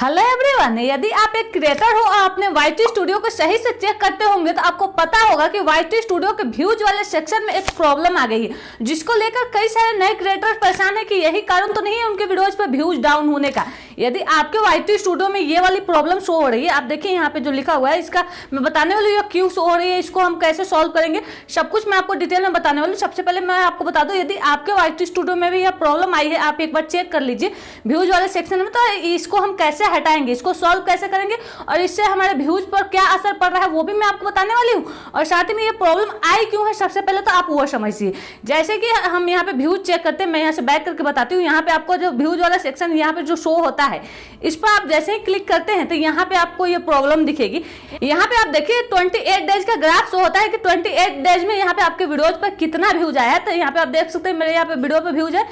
Hello everyone, यदि आप एक क्रिएटर हो और अपने YT स्टूडियो को सही से चेक करते होंगे तो आपको पता होगा कि YT स्टूडियो के व्यूज वाले सेक्शन में एक प्रॉब्लम आ गई है, जिसको लेकर कई सारे नए क्रिएटर्स परेशान है कि यही कारण तो नहीं है उनके वीडियोज पे व्यूज डाउन होने का। यदि आपके YT स्टूडियो में ये वाली प्रॉब्लम शो हो रही है, आप देखिए यहाँ पे जो लिखा हुआ है, इसका मैं बताने वाली हूँ क्यों शो हो रही है, इसको हम कैसे सॉल्व करेंगे, सब कुछ मैं आपको डिटेल में बताने वाली हूँ। सबसे पहले मैं आपको बता दूं, यदि आपके YT स्टूडियो में भी यह प्रॉब्लम आई है, आप एक बार चेक कर लीजिए व्यूज वाले सेक्शन में, तो इसको हम कैसे हटाएंगे, इसको सॉल्व कैसे करेंगे और इससे हमारे व्यूज पर क्या असर पड़ रहा है वो भी मैं आपको बताने वाली हूँ। और साथ ही में ये प्रॉब्लम आई क्यों है, सबसे पहले तो आप वो समझिए। जैसे कि हम यहाँ पे व्यूज चेक करते हैं, मैं यहाँ से बैक करके बताती हूँ। यहाँ पे आपको जो व्यूज वाला सेक्शन यहाँ पे जो शो होता है, इस पर आप जैसे ही क्लिक करते हैं तो यहाँ पे आपको ये प्रॉब्लम दिखेगी। यहाँ पे आप देखिए 28 डेज का ग्राफ शो होता है कि 28 डेज में यहाँ पे आपके वीडियोज पर कितना व्यूज आया है। तो यहाँ पे आप देख सकते हैं मेरे यहाँ पे वीडियो पे व्यूज है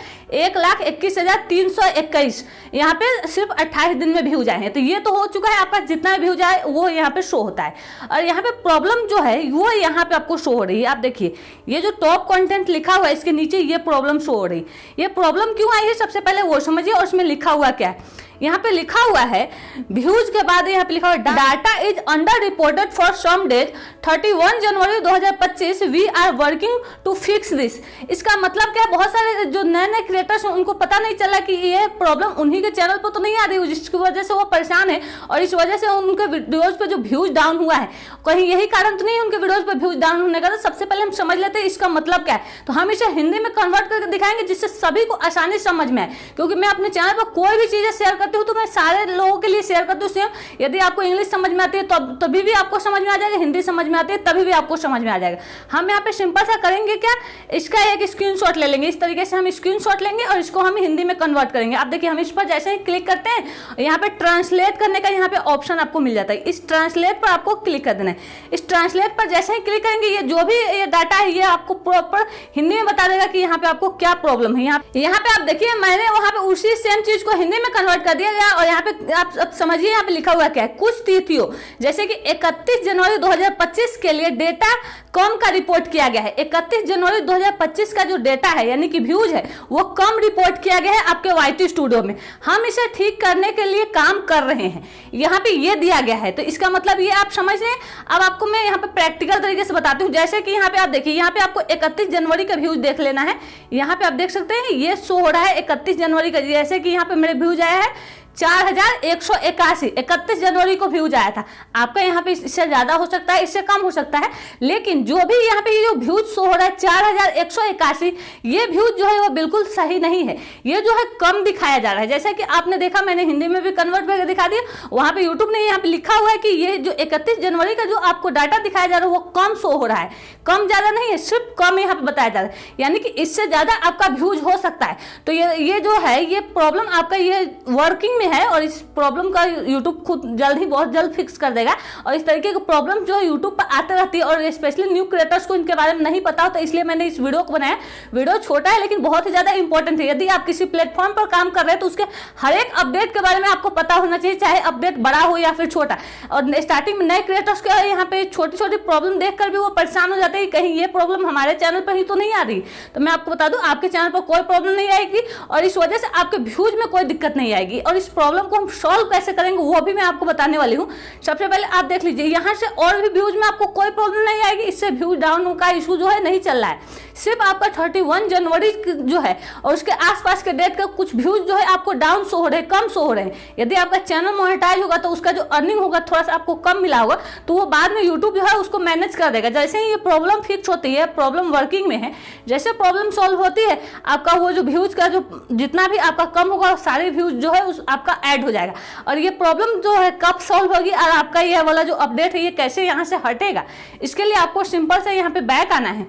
1,21,321। यहाँ पे सिर्फ 28 दिन में व्यूज आए हैं, तो ये तो हो चुका है। आपका जितना व्यूज आए वो यहाँ पे शो होता है। और यहाँ पे प्रॉब्लम जो है वो यहाँ पे आपको शो हो रही है। आप देखिए ये जो टॉप कंटेंट लिखा हुआ है, इसके नीचे ये प्रॉब्लम शो हो रही है। ये प्रॉब्लम क्यों आई है, सबसे पहले वो समझिए और उसमें लिखा हुआ क्या है। यहाँ पे लिखा हुआ है व्यूज के बाद यहाँ पे लिखा हुआ data is under reported for some days 31 January 2025 we are working to fix this. इसका मतलब क्या है, बहुत सारे जो नए नए क्रिएटर्स हैं उनको पता नहीं चला कि ये प्रॉब्लम उन्हीं के चैनल पर तो नहीं आ रही, जिसकी वजह से वो परेशान है और इस वजह से उनके वीडियोज पे जो व्यूज डाउन हुआ है, कहीं यही कारण तो नहीं उनके वीडियोज पे व्यूज डाउन होने का। तो सबसे पहले हम समझ लेते हैं इसका मतलब क्या है। तो हम इसे हिंदी में कन्वर्ट करके दिखाएंगे जिससे सभी को आसानी समझ में आए, क्योंकि मैं अपने चैनल पर कोई भी चीजें शेयर करती हूँ तो मैं सारे लोगों के लिए शेयर करती हूँ सेम। यदि आपको इंग्लिश समझ में आती है तो तभी भी आपको समझ में आ जाएगा, हिंदी समझ में आती है तभी भी आपको समझ में आ जाएगा। हम यहाँ पे सिंपल सा करेंगे क्या, इसका एक स्क्रीनशॉट ले लेंगे। इस तरीके से हम स्क्रीनशॉट लेंगे और इसको हम हिंदी में कन्वर्ट करेंगे। आप देखिए हम इस पर जैसे ही क्लिक करते हैं, यहाँ पे ट्रांसलेट करने का यहाँ पे ऑप्शन आपको मिल जाता है। इस ट्रांसलेट पर आपको क्लिक कर देना है। इस ट्रांसलेट पर जैसे ही क्लिक करेंगे, ये जो भी ये डाटा है ये आपको प्रॉपर हिंदी में बता देगा कि यहाँ पे आपको क्या प्रॉब्लम है। यहाँ पे आप देखिए मैंने वहाँ पे उसी सेम चीज को हिंदी में कन्वर्ट कर दिया गया। और यहाँ पे आप समझिए यहाँ पे लिखा हुआ क्या है, कुछ तिथियों जैसे कि 31 जनवरी 2025 के लिए डेटा कम का रिपोर्ट किया गया है। 31 जनवरी 2025 का जो डेटा है यानी कि व्यूज है वो कम रिपोर्ट किया गया है आपके YT स्टूडियो में। हम इसे ठीक करने के लिए काम कर रहे हैं, यहाँ पे ये दिया गया है। तो इसका मतलब ये आप समझ रहे हैं। अब आपको मैं यहाँ पे प्रैक्टिकल तरीके से बताती हूँ। जैसे कि यहाँ पे आप देखिए, यहाँ पे आपको 31 जनवरी का व्यूज देख लेना है। यहाँ पे आप देख सकते हैं ये शो हो रहा है 31 जनवरी का। जैसे कि यहाँ पे मेरे व्यूज आया है 4181, 31 जनवरी को व्यूज आया था। आपका यहाँ पे इससे ज्यादा हो सकता है, इससे कम हो सकता है, लेकिन जो भी यहाँ पे जो व्यूज शो हो रहा है 4181, ये व्यूज जो है वो बिल्कुल सही नहीं है। ये जो है कम दिखाया जा रहा है। जैसा कि आपने देखा, मैंने हिंदी में भी कन्वर्ट करके दिखा दिया। वहां पे यूट्यूब ने यहाँ पे लिखा हुआ है कि ये जो 31 जनवरी का जो आपको डाटा दिखाया जा रहा है वो कम शो हो रहा है। कम ज्यादा नहीं है, सिर्फ कम यहाँ पे बताया जा रहा है, यानी कि इससे ज्यादा आपका व्यूज हो सकता है। तो ये जो है ये प्रॉब्लम आपका ये वर्किंग में है और इस प्रॉब्लम का YouTube खुद जल्द ही बहुत जल्द फिक्स कर देगा। और इस तरीके की प्रॉब्लम जो YouTube पर आते रहती है और स्पेशली न्यू क्रिएटर्स को इनके बारे में नहीं पता हो, तो इसलिए मैंने इस वीडियो को बनाया। वीडियो छोटा है लेकिन बहुत ही ज्यादा इंपॉर्टेंट है। यदि आप किसी प्लेटफॉर्म पर काम कर रहे हैं तो उसके हर एक अपडेट के बारे में आपको पता होना चाहिए, चाहे अपडेट बड़ा हो या फिर छोटा। और स्टार्टिंग में नए क्रिएटर्स के यहाँ पे छोटी छोटी प्रॉब्लम देखकर भी वो परेशान हो जाते हैं, कहीं ये प्रॉब्लम हमारे चैनल पर ही तो नहीं आ रही। तो मैं आपको बता दूं, आपके चैनल पर कोई प्रॉब्लम नहीं आएगी और इस वजह से आपके व्यूज में कोई दिक्कत नहीं आएगी। और इस प्रॉब्लम को हम सॉल्व कैसे करेंगे वो भी मैं आपको बताने वाली हूँ। सबसे पहले आप देख लीजिए, यहाँ से और भी व्यूज में आपको कोई प्रॉब्लम नहीं आएगी। इससे व्यूज डाउन का इशू जो है नहीं चल रहा है। सिर्फ आपका 31 जनवरी जो है और उसके आसपास के डेट का कुछ व्यूज जो है आपको डाउन शो हो रहे हैं, कम शो हो रहे हैं। यदि आपका चैनल मोनेटाइज होगा तो उसका जो अर्निंग होगा थोड़ा सा आपको कम मिला होगा, तो वो बाद में यूट्यूब जो है उसको मैनेज कर देगा। जैसे ही ये प्रॉब्लम फिक्स होती है, प्रॉब्लम वर्किंग में है, जैसे प्रॉब्लम सॉल्व होती है आपका वो जो व्यूज का जो जितना भी आपका कम होगा सारे व्यूज जो है उस आपका ऐड हो जाएगा। और ये प्रॉब्लम जो है कब सॉल्व होगी और आपका ये वाला जो अपडेट है ये कैसे यहाँ से हटेगा, इसके लिए आपको सिंपल से यहाँ पे बैक आना है।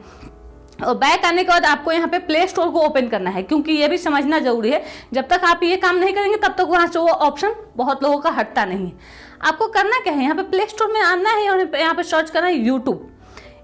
और बैक आने के बाद आपको यहाँ पे प्ले स्टोर को ओपन करना है, क्योंकि ये भी समझना जरूरी है। जब तक आप ये काम नहीं करेंगे तब तक वहाँ से वो ऑप्शन बहुत लोगों का हटता नहीं है। आपको करना क्या है, यहाँ पे प्ले स्टोर में आना है और यहाँ पे सर्च करना है यूट्यूब।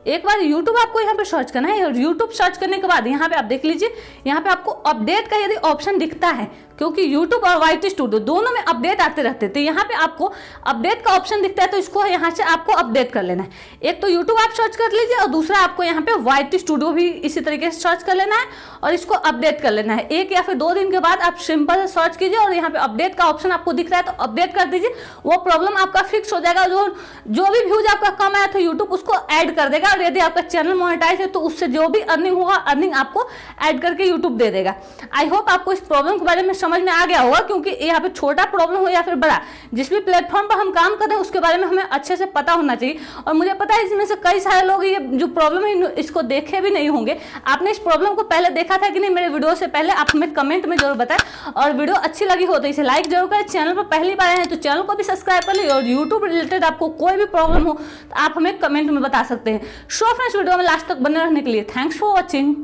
एक बार YouTube आपको यहाँ पे सर्च करना है और YouTube सर्च करने के बाद यहाँ पे आप देख लीजिए, यहाँ पे आपको अपडेट का यदि ऑप्शन दिखता है क्योंकि यूट्यूब और YT स्टूडियो दोनों में अपडेट आते रहते हैं। तो यहाँ पे आपको अपडेट का ऑप्शन दिखता है, तो इसको यहाँ से आपको अपडेट कर लेना है। एक तो यूट्यूब आप सर्च कर लीजिए और दूसरा आपको यहाँ पे YT स्टूडियो भी इसी तरीके से सर्च कर लेना है और इसको अपडेट कर लेना है। 1 या फिर 2 दिन के बाद आप सिंपल से सर्च कीजिए और यहाँ पे अपडेट का ऑप्शन आपको दिख रहा है तो अपडेट कर दीजिए, वो प्रॉब्लम आपका फिक्स हो जाएगा। जो भी व्यूज आपका कम आया था यूट्यूब उसको ऐड कर देगा, और यदि आपका चैनल मोनेटाइज है तो उससे जो भी अर्निंग होगा अर्निंग आपको ऐड करके यूट्यूब दे देगा। आई होप आपको इस प्रॉब्लम के बारे में समझ में आ गया होगा, क्योंकि यहाँ पे छोटा प्रॉब्लम हो या फिर बड़ा, जिस भी प्लेटफॉर्म पर हम काम कर रहे हैं उसके बारे में हमें अच्छे से पता होना चाहिए। और मुझे पता है इसमें से कई सारे लोग ये जो प्रॉब्लम है इसको देखे भी नहीं होंगे। आपने इस प्रॉब्लम को पहले देखा था कि नहीं मेरे वीडियो से पहले, आप हमें कमेंट में जरूर बताएं। और वीडियो अच्छी लगी हो तो इसे लाइक जरूर करें। चैनल पर पहली बार आए हैं तो चैनल को भी सब्सक्राइब कर लीजिए, और यूट्यूब रिलेटेड आपको कोई भी प्रॉब्लम हो तो आप हमें कमेंट में बता सकते हैं। सो फ्रेंड्स, वीडियो में लास्ट तक बने रहने के लिए थैंक्स फॉर वॉचिंग।